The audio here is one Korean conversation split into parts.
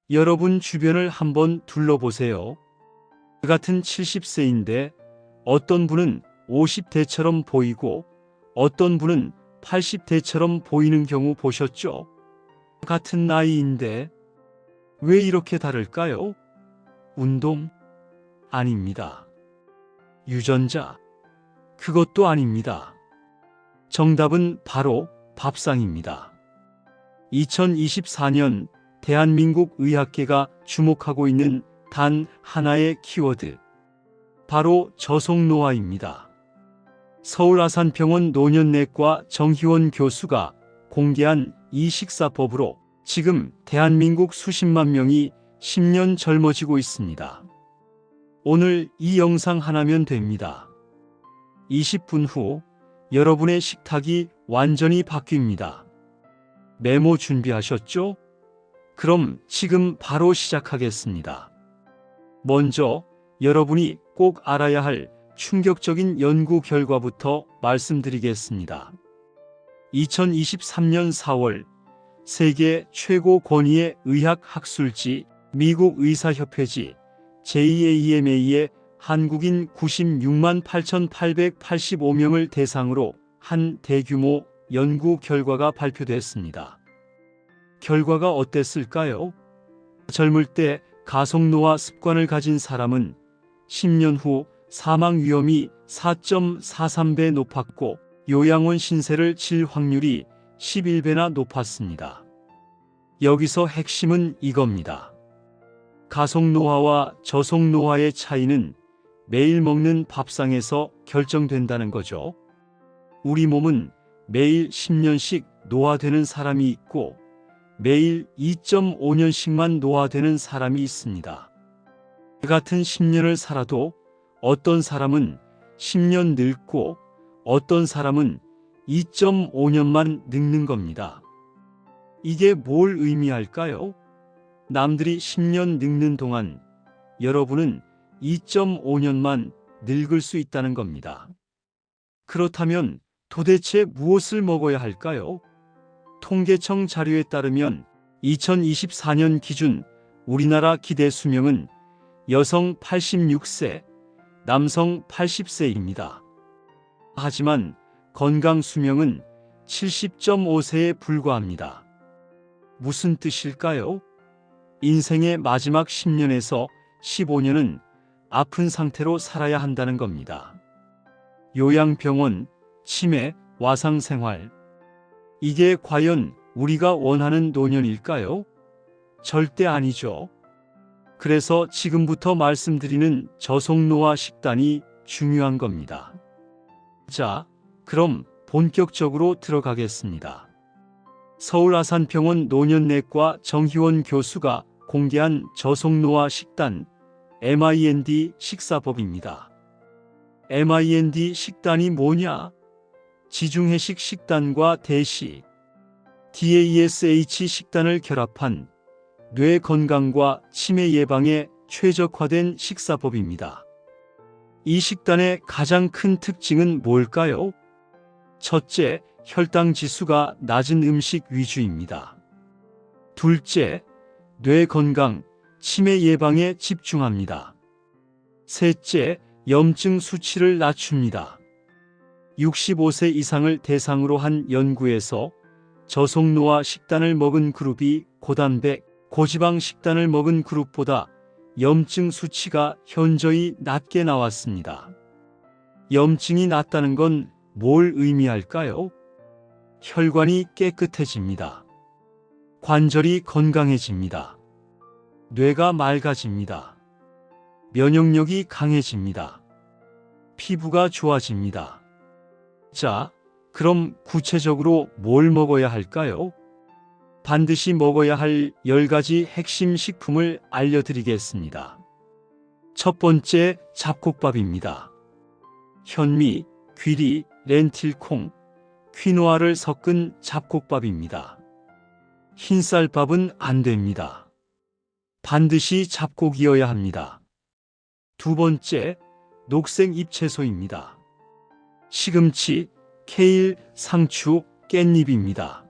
여러분 주변을 한번 둘러보세요. 그 같은 70세인데 어떤 분은 50대처럼 보이고 어떤 분은 80대처럼 보이는 경우 보셨죠? 같은 나이인데 왜 이렇게 다를까요? 운동? 아닙니다. 유전자? 그것도 아닙니다. 정답은 바로 밥상입니다. 2024년 대한민국 의학계가 주목하고 있는 단 하나의 키워드. 바로 저속노화입니다. 서울 아산병원 노년내과 정희원 교수가 공개한 이 식사법으로 지금 대한민국 수십만 명이 10년 젊어지고 있습니다. 오늘 이 영상 하나면 됩니다. 20분 후 여러분의 식탁이 완전히 바뀝니다. 메모 준비하셨죠? 그럼 지금 바로 시작하겠습니다. 먼저 여러분이 꼭 알아야 할 충격적인 연구 결과부터 말씀드리겠습니다. 2023년 4월 세계 최고 권위의 의학 학술지 미국 의사협회지 JAEMA의 한국인 96만 8,885명을 대상으로 한 대규모 연구 결과가 발표됐습니다. 결과가 어땠을까요? 젊을 때 가속노화 습관을 가진 사람은 10년 후 사망 위험이 4.43배 높았고 요양원 신세를 질 확률이 11배나 높았습니다. 여기서 핵심은 이겁니다. 가속노화와 저속노화의 차이는 매일 먹는 밥상에서 결정된다는 거죠. 우리 몸은 매일 10년씩 노화되는 사람이 있고 매일 2.5년씩만 노화되는 사람이 있습니다. 같은 10년을 살아도 어떤 사람은 10년 늙고 어떤 사람은 2.5년만 늙는 겁니다. 이게 뭘 의미할까요? 남들이 10년 늙는 동안 여러분은 2.5년만 늙을 수 있다는 겁니다. 그렇다면 도대체 무엇을 먹어야 할까요? 통계청 자료에 따르면 2024년 기준 우리나라 기대 수명은 여성 86세, 남성 80세입니다. 하지만 건강 수명은 70.5세에 불과합니다. 무슨 뜻일까요? 인생의 마지막 10년에서 15년은 아픈 상태로 살아야 한다는 겁니다. 요양병원, 치매, 와상생활. 이게 과연 우리가 원하는 노년일까요? 절대 아니죠. 그래서 지금부터 말씀드리는 저속노화 식단이 중요한 겁니다. 자, 그럼 본격적으로 들어가겠습니다. 서울 아산병원 노년내과 정희원 교수가 공개한 저속노화 식단 MIND 식사법입니다. MIND 식단이 뭐냐? 지중해식 식단과 대시, DASH 식단을 결합한 뇌 건강과 치매 예방에 최적화된 식사법입니다. 이 식단의 가장 큰 특징은 뭘까요? 첫째, 혈당 지수가 낮은 음식 위주입니다. 둘째, 뇌 건강, 치매 예방에 집중합니다. 셋째, 염증 수치를 낮춥니다. 65세 이상을 대상으로 한 연구에서 저속노화 식단을 먹은 그룹이 고단백, 고지방 식단을 먹은 그룹보다 염증 수치가 현저히 낮게 나왔습니다. 염증이 낮다는 건 뭘 의미할까요? 혈관이 깨끗해집니다. 관절이 건강해집니다. 뇌가 맑아집니다. 면역력이 강해집니다. 피부가 좋아집니다. 자, 그럼 구체적으로 뭘 먹어야 할까요? 반드시 먹어야 할 10가지 핵심 식품을 알려드리겠습니다. 첫 번째, 잡곡밥입니다. 현미, 귀리, 렌틸콩, 퀴노아를 섞은 잡곡밥입니다. 흰쌀밥은 안 됩니다. 반드시 잡곡이어야 합니다. 두 번째, 녹색 잎채소입니다. 시금치, 케일, 상추, 깻잎입니다.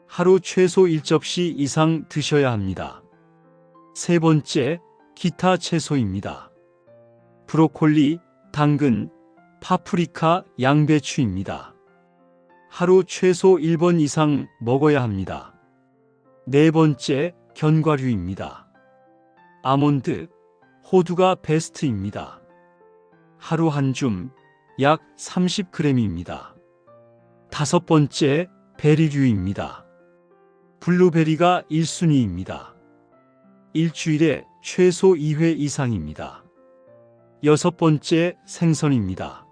하루 최소 1접시 이상 드셔야 합니다. 세 번째, 기타 채소입니다. 브로콜리, 당근, 파프리카, 양배추입니다. 하루 최소 1번 이상 먹어야 합니다. 네 번째, 견과류입니다. 아몬드, 호두가 베스트입니다. 하루 한 줌, 약 30g입니다. 다섯 번째, 베리류입니다. 블루베리가 1순위입니다. 일주일에 최소 2회 이상입니다. 여섯 번째, 생선입니다.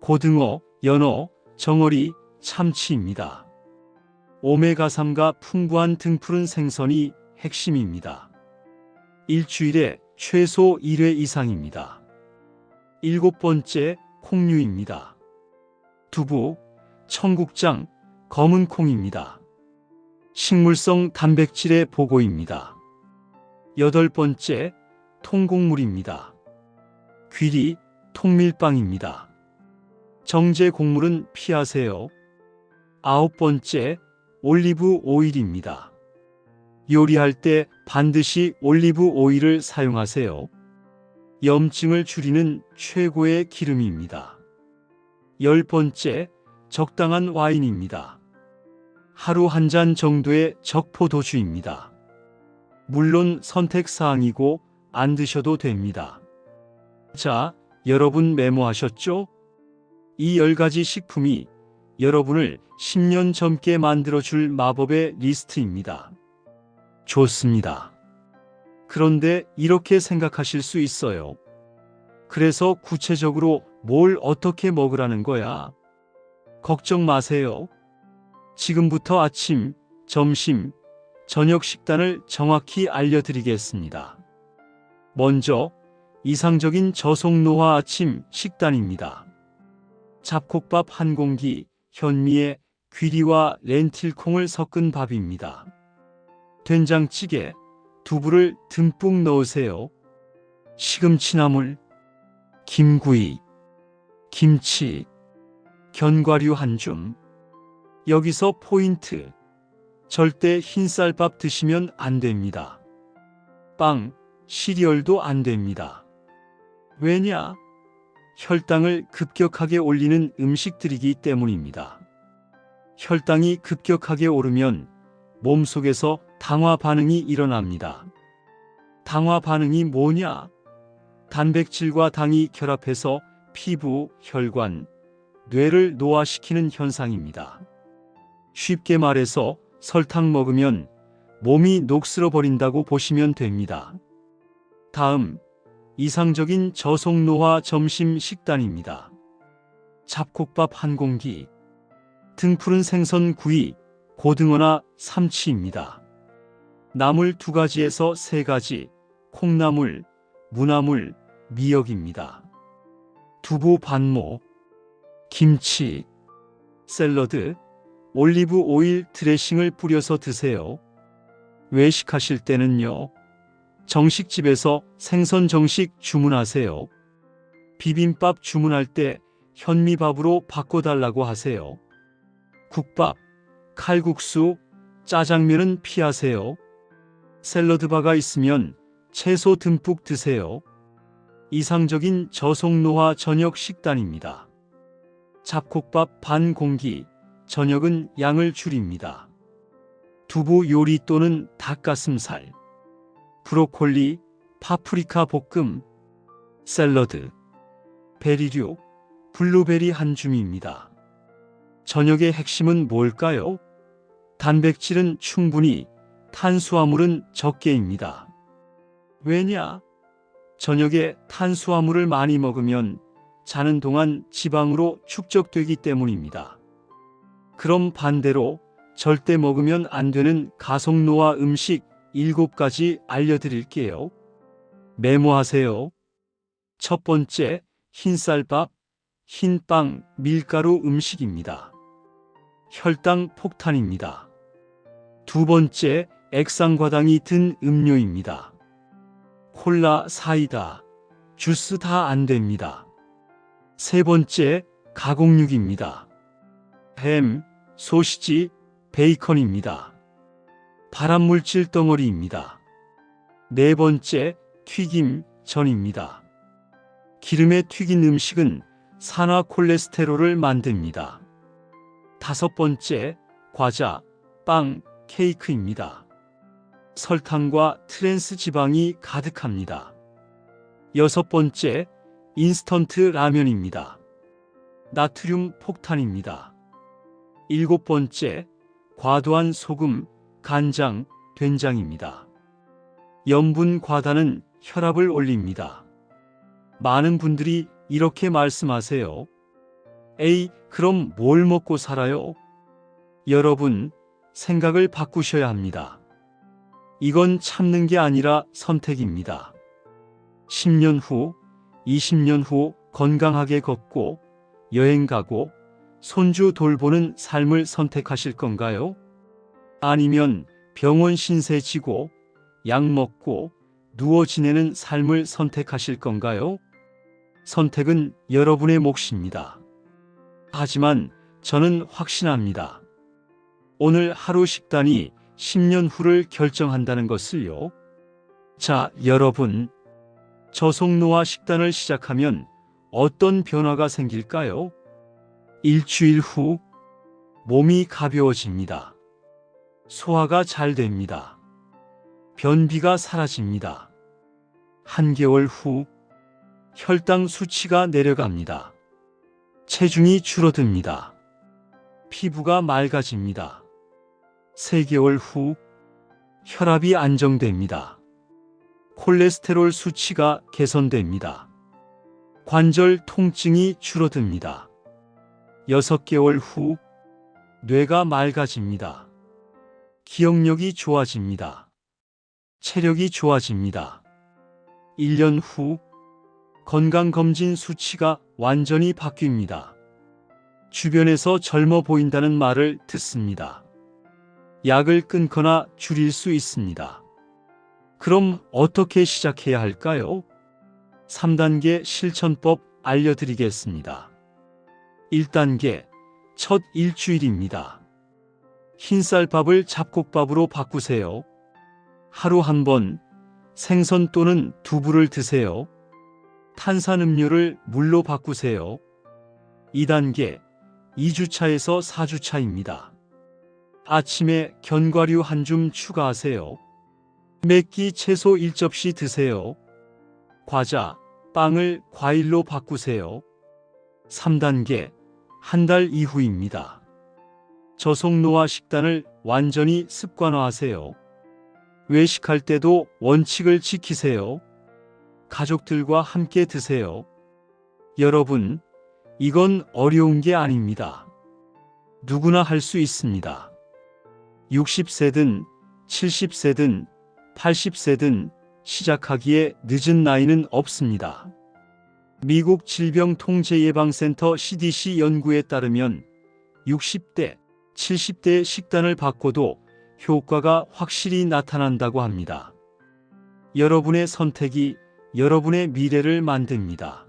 고등어, 연어, 정어리, 참치입니다. 오메가3가 풍부한 등푸른 생선이 핵심입니다. 일주일에 최소 1회 이상입니다. 일곱 번째, 콩류입니다. 두부, 청국장, 검은 콩입니다. 식물성 단백질의 보고입니다. 여덟 번째, 통곡물입니다. 귀리, 통밀빵입니다. 정제 곡물은 피하세요. 아홉 번째, 올리브 오일입니다. 요리할 때 반드시 올리브 오일을 사용하세요. 염증을 줄이는 최고의 기름입니다. 열 번째, 적당한 와인입니다. 하루 한 잔 정도의 적포도주입니다. 물론 선택사항이고 안 드셔도 됩니다. 자, 여러분 메모하셨죠? 이 10가지 식품이 여러분을 10년 젊게 만들어줄 마법의 리스트입니다. 좋습니다. 그런데 이렇게 생각하실 수 있어요. 그래서 구체적으로 뭘 어떻게 먹으라는 거야? 걱정 마세요. 지금부터 아침, 점심, 저녁 식단을 정확히 알려드리겠습니다. 먼저 이상적인 저속노화 아침 식단입니다. 잡곡밥 한 공기, 현미에 귀리와 렌틸콩을 섞은 밥입니다. 된장찌개, 두부를 듬뿍 넣으세요. 시금치나물, 김구이, 김치, 견과류 한 줌. 여기서 포인트. 절대 흰쌀밥 드시면 안 됩니다. 빵, 시리얼도 안 됩니다. 왜냐? 혈당을 급격하게 올리는 음식들이기 때문입니다. 혈당이 급격하게 오르면 몸속에서 당화 반응이 일어납니다. 당화 반응이 뭐냐? 단백질과 당이 결합해서 피부, 혈관, 뇌를 노화시키는 현상입니다. 쉽게 말해서 설탕 먹으면 몸이 녹슬어 버린다고 보시면 됩니다. 다음, 이상적인 저속노화 점심 식단입니다. 잡곡밥 한 공기, 등푸른 생선 구이, 고등어나 삼치입니다. 나물 2가지에서 3가지, 콩나물, 무나물, 미역입니다. 두부 반모, 김치, 샐러드, 올리브 오일 드레싱을 뿌려서 드세요. 외식하실 때는요. 정식집에서 생선 정식 주문하세요. 비빔밥 주문할 때 현미밥으로 바꿔달라고 하세요. 국밥, 칼국수, 짜장면은 피하세요. 샐러드바가 있으면 채소 듬뿍 드세요. 이상적인 저속노화 저녁 식단입니다. 잡곡밥 반 공기, 저녁은 양을 줄입니다. 두부 요리 또는 닭가슴살, 브로콜리, 파프리카 볶음, 샐러드, 베리류, 블루베리 한 줌입니다. 저녁의 핵심은 뭘까요? 단백질은 충분히, 탄수화물은 적게입니다. 왜냐? 저녁에 탄수화물을 많이 먹으면 자는 동안 지방으로 축적되기 때문입니다. 그럼 반대로 절대 먹으면 안 되는 가속노화 음식 7가지 알려드릴게요. 메모하세요. 첫 번째, 흰쌀밥, 흰빵, 밀가루 음식입니다. 혈당 폭탄입니다. 두 번째, 액상과당이 든 음료입니다. 콜라, 사이다, 주스 다 안 됩니다. 세 번째, 가공육입니다. 햄, 소시지, 베이컨입니다. 발암물질 덩어리입니다. 네 번째, 튀김 전입니다. 기름에 튀긴 음식은 산화 콜레스테롤을 만듭니다. 다섯 번째, 과자, 빵, 케이크입니다. 설탕과 트랜스 지방이 가득합니다. 여섯 번째, 인스턴트 라면입니다. 나트륨 폭탄입니다. 일곱 번째, 과도한 소금, 간장, 된장입니다. 염분 과다는 혈압을 올립니다. 많은 분들이 이렇게 말씀하세요. 에이, 그럼 뭘 먹고 살아요? 여러분, 생각을 바꾸셔야 합니다. 이건 참는 게 아니라 선택입니다. 10년 후, 20년 후 건강하게 걷고 여행 가고 손주 돌보는 삶을 선택하실 건가요? 아니면 병원 신세 지고 약 먹고 누워 지내는 삶을 선택하실 건가요? 선택은 여러분의 몫입니다. 하지만 저는 확신합니다. 오늘 하루 식단이 10년 후를 결정한다는 것을요. 자, 여러분, 저속노화 식단을 시작하면 어떤 변화가 생길까요? 일주일 후, 몸이 가벼워집니다. 소화가 잘 됩니다. 변비가 사라집니다. 한개월 후, 혈당 수치가 내려갑니다. 체중이 줄어듭니다. 피부가 맑아집니다. 3개월 후, 혈압이 안정됩니다. 콜레스테롤 수치가 개선됩니다. 관절 통증이 줄어듭니다. 6개월 후, 뇌가 맑아집니다. 기억력이 좋아집니다. 체력이 좋아집니다. 1년 후, 건강검진 수치가 완전히 바뀝니다. 주변에서 젊어 보인다는 말을 듣습니다. 약을 끊거나 줄일 수 있습니다. 그럼 어떻게 시작해야 할까요? 3단계 실천법 알려드리겠습니다. 1단계, 첫 일주일입니다. 흰쌀밥을 잡곡밥으로 바꾸세요. 하루 한 번 생선 또는 두부를 드세요. 탄산음료를 물로 바꾸세요. 2단계, 2주차에서 4주차입니다. 아침에 견과류 한 줌 추가하세요. 맵기 채소 1접시 드세요. 과자, 빵을 과일로 바꾸세요. 3단계, 한 달 이후입니다. 저속노화 식단을 완전히 습관화하세요. 외식할 때도 원칙을 지키세요. 가족들과 함께 드세요. 여러분, 이건 어려운 게 아닙니다. 누구나 할 수 있습니다. 60세든 70세든 80세든 시작하기에 늦은 나이는 없습니다. 미국 질병통제예방센터 CDC 연구에 따르면 60대, 70대 식단을 바꿔도 효과가 확실히 나타난다고 합니다. 여러분의 선택이 여러분의 미래를 만듭니다.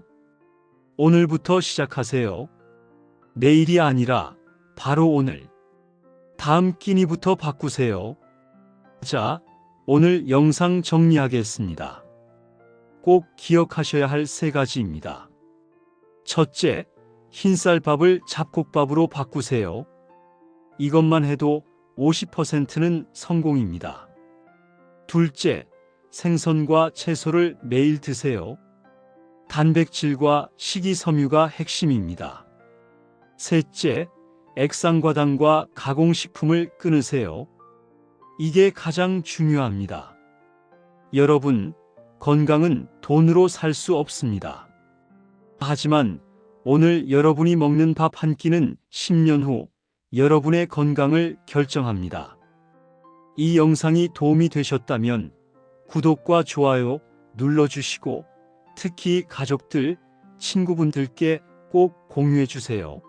오늘부터 시작하세요. 내일이 아니라 바로 오늘. 다음 끼니부터 바꾸세요. 자, 오늘 영상 정리하겠습니다. 꼭 기억하셔야 할 3가지입니다. 첫째, 흰쌀밥을 잡곡밥으로 바꾸세요. 이것만 해도 50%는 성공입니다. 둘째, 생선과 채소를 매일 드세요. 단백질과 식이섬유가 핵심입니다. 셋째, 액상과당과 가공식품을 끊으세요. 이게 가장 중요합니다. 여러분, 건강은 돈으로 살 수 없습니다. 하지만 오늘 여러분이 먹는 밥 한 끼는 10년 후 여러분의 건강을 결정합니다. 이 영상이 도움이 되셨다면 구독과 좋아요 눌러주시고 특히 가족들, 친구분들께 꼭 공유해 주세요.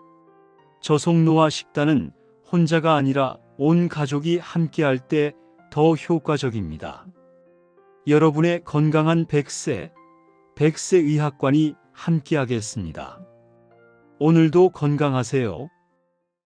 저속노화 식단은 혼자가 아니라 온 가족이 함께할 때 더 효과적입니다. 여러분의 건강한 100세, 100세 의학관이 함께하겠습니다. 오늘도 건강하세요.